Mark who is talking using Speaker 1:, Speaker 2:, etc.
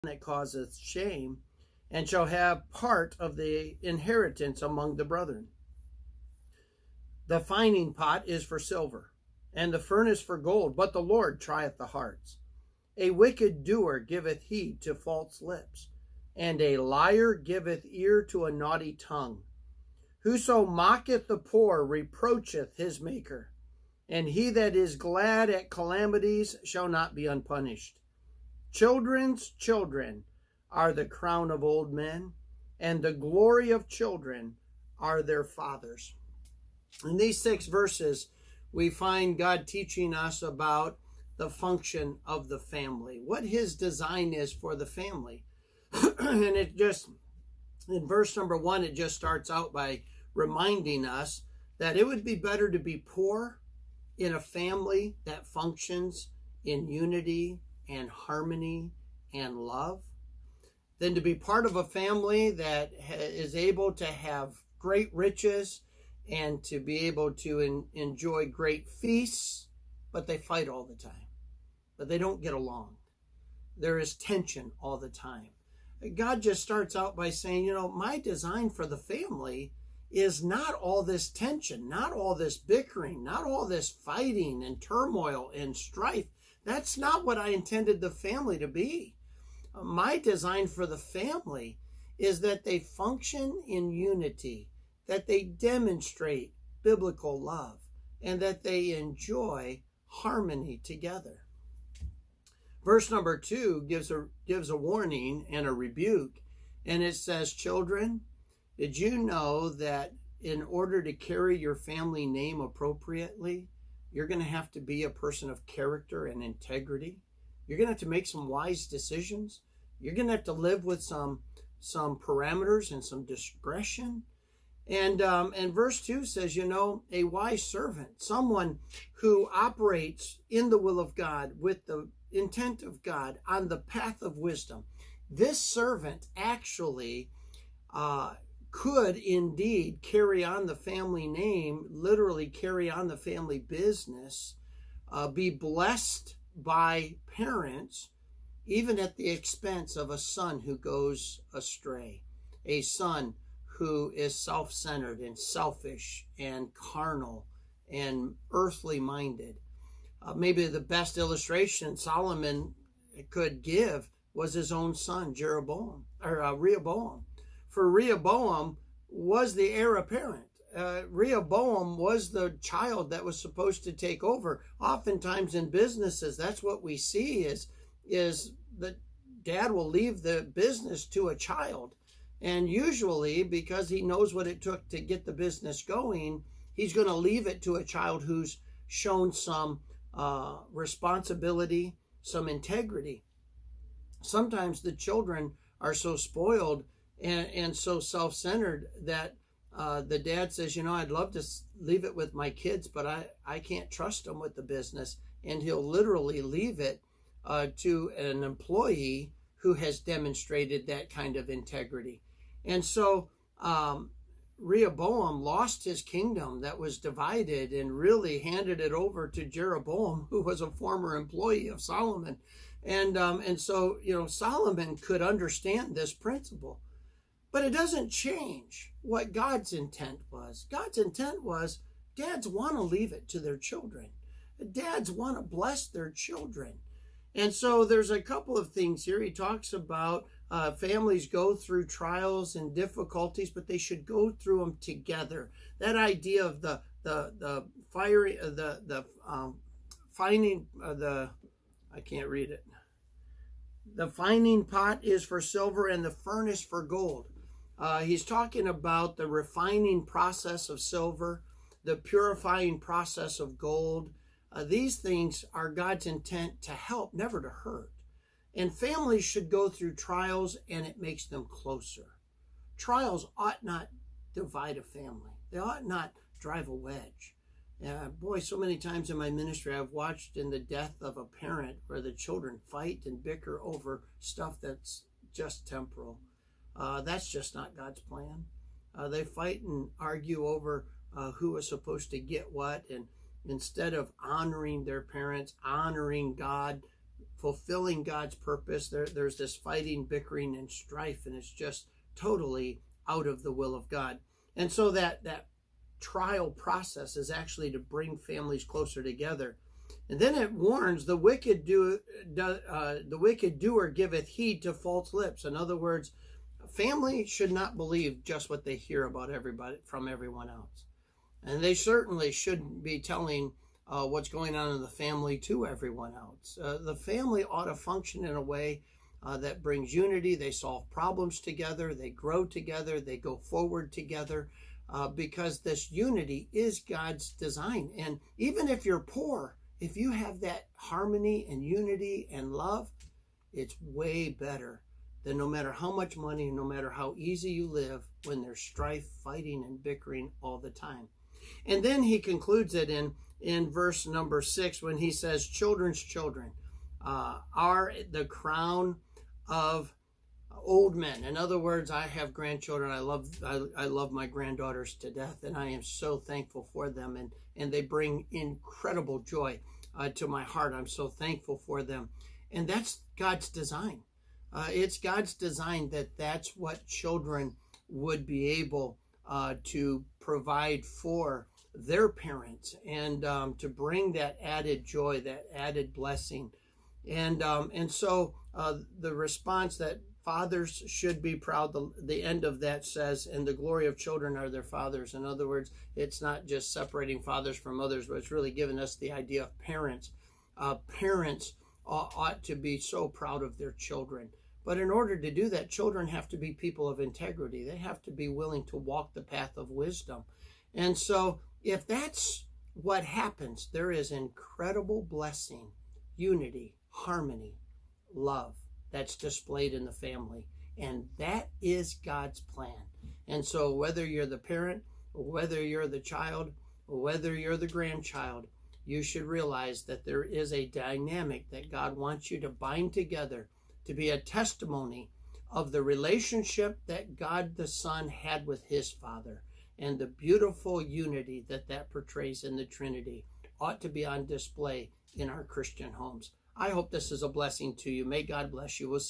Speaker 1: that causeth shame, and shall have part of the inheritance among the brethren. The fining pot is for silver, and the furnace for gold, but the Lord trieth the hearts. A wicked doer giveth heed to false lips, and a liar giveth ear to a naughty tongue. Whoso mocketh the poor reproacheth his Maker, and he that is glad at calamities shall not be unpunished. Children's children are the crown of old men, and the glory of children are their fathers. In these 6 verses, we find God teaching us about the function of the family, what his design is for the family. And it just, in verse number 1, it just starts out by reminding us that it would be better to be poor in a family that functions in unity and harmony and love than to be part of a family that is able to have great riches and to be able to enjoy great feasts, but they fight all the time, but they don't get along. There is tension all the time. God just starts out by saying, my design for the family is not all this tension, not all this bickering, not all this fighting and turmoil and strife. That's not what I intended the family to be. My design for the family is that they function in unity, that they demonstrate biblical love, and that they enjoy harmony together. Verse number 2 gives a warning and a rebuke, and it says, children, did you know that in order to carry your family name appropriately, you're going to have to be a person of character and integrity? You're going to have to make some wise decisions. You're going to have to live with some parameters and some discretion. And verse 2 says, a wise servant, someone who operates in the will of God with the intent of God on the path of wisdom. This servant actually could indeed carry on the family name, literally carry on the family business, be blessed by parents, even at the expense of a son who goes astray, a son who is self-centered and selfish and carnal and earthly minded. Maybe the best illustration Solomon could give was his own son, Rehoboam. For Rehoboam was the heir apparent. Rehoboam was the child that was supposed to take over. Oftentimes in businesses, that's what we see is that dad will leave the business to a child. And usually, because he knows what it took to get the business going, he's going to leave it to a child who's shown some responsibility, some integrity. Sometimes the children are so spoiled and so self-centered that the dad says, I'd love to leave it with my kids, but I can't trust them with the business. And he'll literally leave it to an employee who has demonstrated that kind of integrity. And so Rehoboam lost his kingdom that was divided and really handed it over to Jeroboam, who was a former employee of Solomon. And so, Solomon could understand this principle. But it doesn't change what God's intent was. God's intent was dads want to leave it to their children. Dads want to bless their children. And so there's a couple of things here. He talks about families go through trials and difficulties, but they should go through them together. That idea of the fining pot is for silver and the furnace for gold. He's talking about the refining process of silver, the purifying process of gold. These things are God's intent to help, never to hurt. And families should go through trials, and it makes them closer. Trials ought not divide a family. They ought not drive a wedge. So many times in my ministry, I've watched in the death of a parent where the children fight and bicker over stuff that's just temporal. That's just not God's plan. They fight and argue over who is supposed to get what, and instead of honoring their parents, honoring God fulfilling God's purpose. There's this fighting, bickering, and strife, and it's just totally out of the will of God. And so that trial process is actually to bring families closer together. And then it warns the wicked doer giveth heed to false lips. In other words, family should not believe just what they hear about everybody from everyone else. And they certainly shouldn't be telling what's going on in the family to everyone else. The family ought to function in a way that brings unity. They solve problems together. They grow together. They go forward together because this unity is God's design. And even if you're poor, if you have that harmony and unity and love, it's way better than no matter how much money, no matter how easy you live, when there's strife, fighting, and bickering all the time. And then he concludes it in verse number 6 when he says, children's children are the crown of old men. In other words, I have grandchildren. I love my granddaughters to death, and I am so thankful for them, and they bring incredible joy to my heart. I'm so thankful for them. And that's God's design. It's God's design that's what children would be able to provide for their parents, and to bring that added joy, that added blessing. And so the response that fathers should be proud, the end of that says, and the glory of children are their fathers. In other words, it's not just separating fathers from mothers, but it's really giving us the idea of parents. Parents ought to be so proud of their children. But in order to do that, children have to be people of integrity. They have to be willing to walk the path of wisdom. And so if that's what happens, there is incredible blessing, unity, harmony, love that's displayed in the family. And that is God's plan. And so whether you're the parent, or whether you're the child, or whether you're the grandchild, you should realize that there is a dynamic that God wants you to bind together to be a testimony of the relationship that God the Son had with his Father, and the beautiful unity that portrays in the Trinity ought to be on display in our Christian homes. I hope this is a blessing to you. May God bless you. We'll see